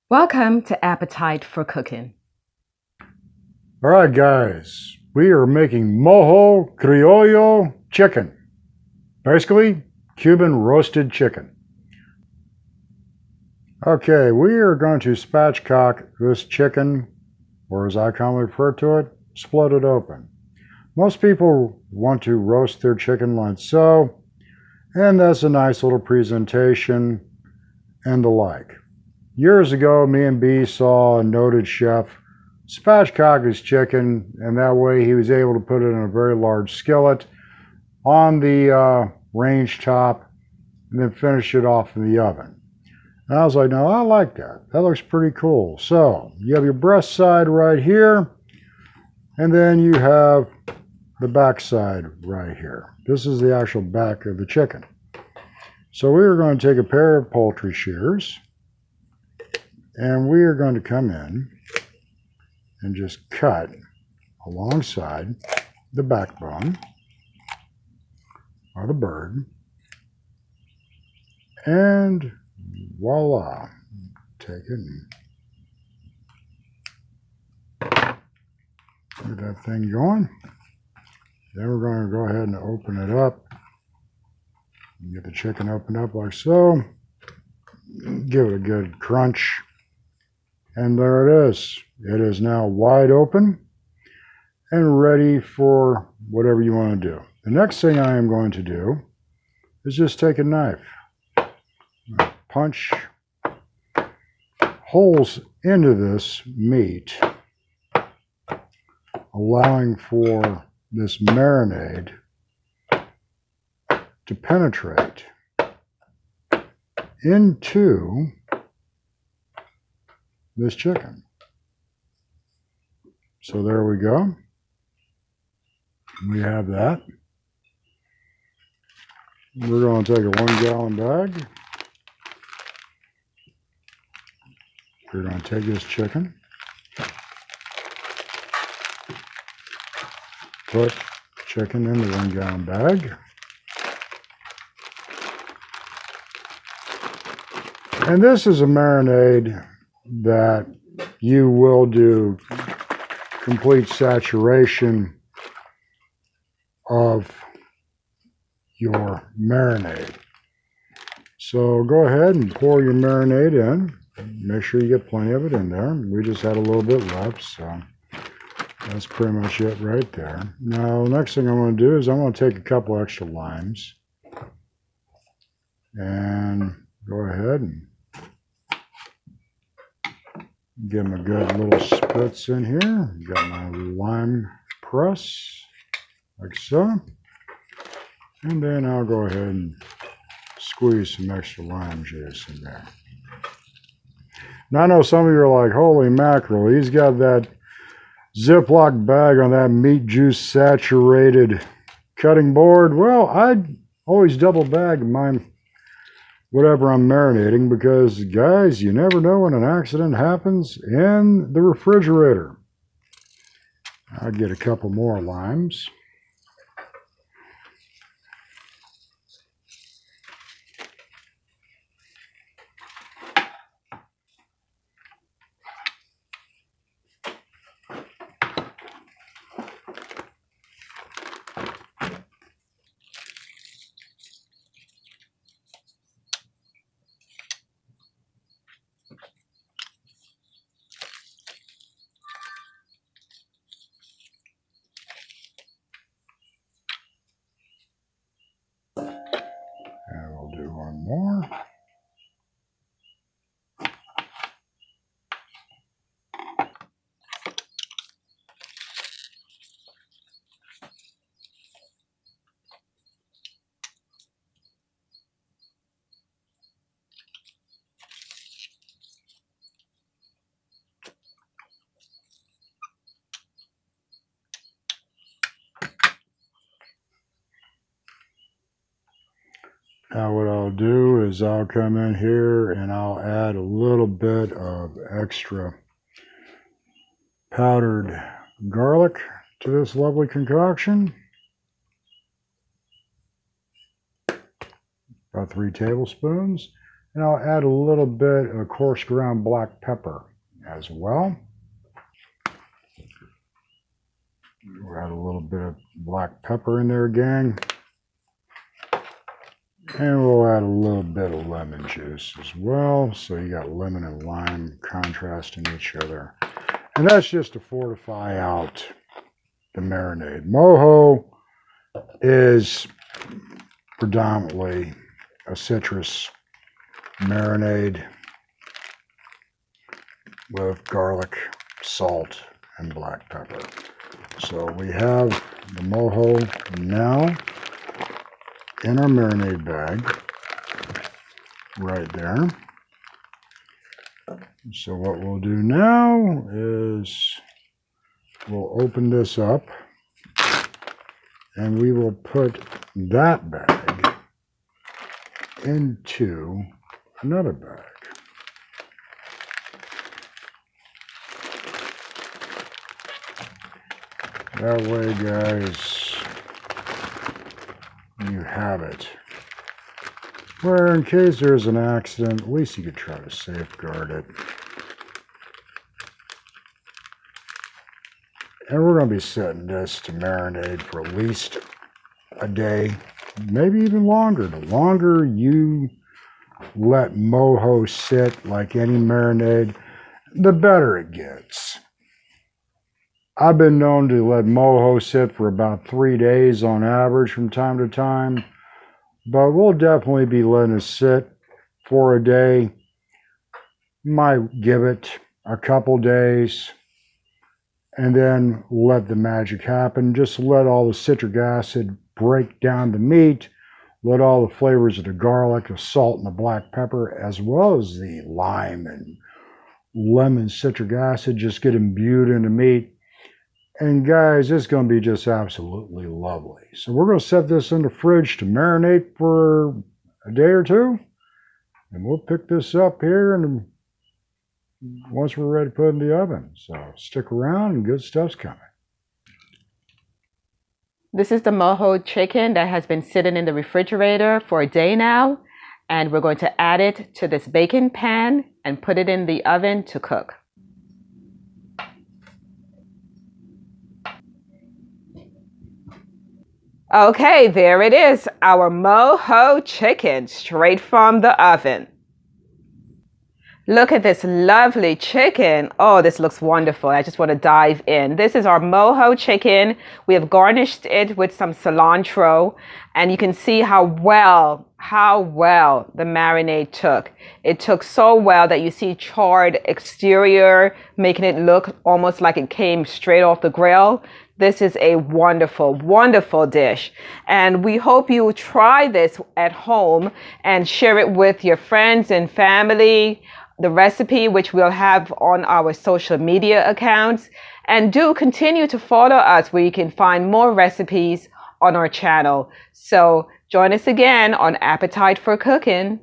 Welcome to Appetite for Cooking. All right, guys, we are making mojo criollo chicken. Basically, Cuban roasted chicken. Okay, we are going to spatchcock this chicken, or as I commonly refer to it, split it open. Most people want to roast their chicken like so, and that's a nice little presentation and the like. Years ago, me and B saw a noted chef spatchcock his chicken, and that way he was able to put it in a very large skillet on the range top and then finish it off in the oven. And I was like, no, I like that. That looks pretty cool. So you have your breast side right here, and then you have the back side right here. This is the actual back of the chicken. So we are going to take a pair of poultry shears, and we are going to come in and just cut alongside the backbone of the bird. And voila, take it and get that thing going. Then we're going to go ahead and open it up. Get the chicken opened up like so. Give it a good crunch. And there it is. It is now wide open and ready for whatever you want to do. The next thing I am going to do is just take a knife, punch holes into this meat, allowing for this marinade to penetrate into this chicken. So there we go. We have that. We're going to take a 1 gallon bag. We're going to take this chicken, put chicken in the 1 gallon bag, and this is a marinade that you will do complete saturation of your marinade. So go ahead and pour your marinade in. Make sure you get plenty of it in there. We just had a little bit left, so that's pretty much it right there. Now, the next thing I'm going to do is I'm going to take a couple extra limes and go ahead and give them a good little spritz in here. Got my lime press, like so. And then I'll go ahead and squeeze some extra lime juice in there. Now, I know some of you are like, holy mackerel, he's got that Ziploc bag on that meat juice saturated cutting board. Well, I always double bag mine, whatever I'm marinating, because guys, you never know when an accident happens in the refrigerator. I'll get a couple more limes. And we'll do one more. Now what I'll do is I'll come in here and I'll add a little bit of extra powdered garlic to this lovely concoction. About 3 tablespoons. And I'll add a little bit of coarse ground black pepper as well. We'll add a little bit of black pepper in there, gang. And we'll add a little bit of lemon juice as well. So you got lemon and lime contrasting each other. And that's just to fortify out the marinade. Mojo is predominantly a citrus marinade with garlic, salt, and black pepper. So we have the mojo now in our marinade bag right there. So what we'll do now is we'll open this up and we will put that bag into another bag. That way, guys, you have it. Where in case there's an accident, at least you could try to safeguard it. And we're going to be setting this to marinate for at least a day, maybe even longer. The longer you let mojo sit, like any marinade, the better it gets. I've been known to let mojo sit for about 3 days on average from time to time, but we'll definitely be letting it sit for a day. Might give it a couple days and then let the magic happen. Just let all the citric acid break down the meat, let all the flavors of the garlic, the salt, and the black pepper, as well as the lime and lemon citric acid, just get imbued in the meat. And guys, it's going to be just absolutely lovely. So we're going to set this in the fridge to marinate for a day or two. And we'll pick this up here and once we're ready to put it in the oven. So stick around and good stuff's coming. This is the mojo chicken that has been sitting in the refrigerator for a day now. And we're going to add it to this baking pan and put it in the oven to cook. Okay, there it is, our mojo chicken straight from the oven. Look at this lovely chicken. Oh, this looks wonderful. I just want to dive in. This is our mojo chicken. We have garnished it with some cilantro, and you can see how well the marinade took. It took so well that you see charred exterior, making it look almost like it came straight off the grill. This is a wonderful, wonderful dish. And we hope you try this at home and share it with your friends and family. The recipe, which we'll have on our social media accounts. And do continue to follow us where you can find more recipes on our channel. So join us again on Appetite for Cooking.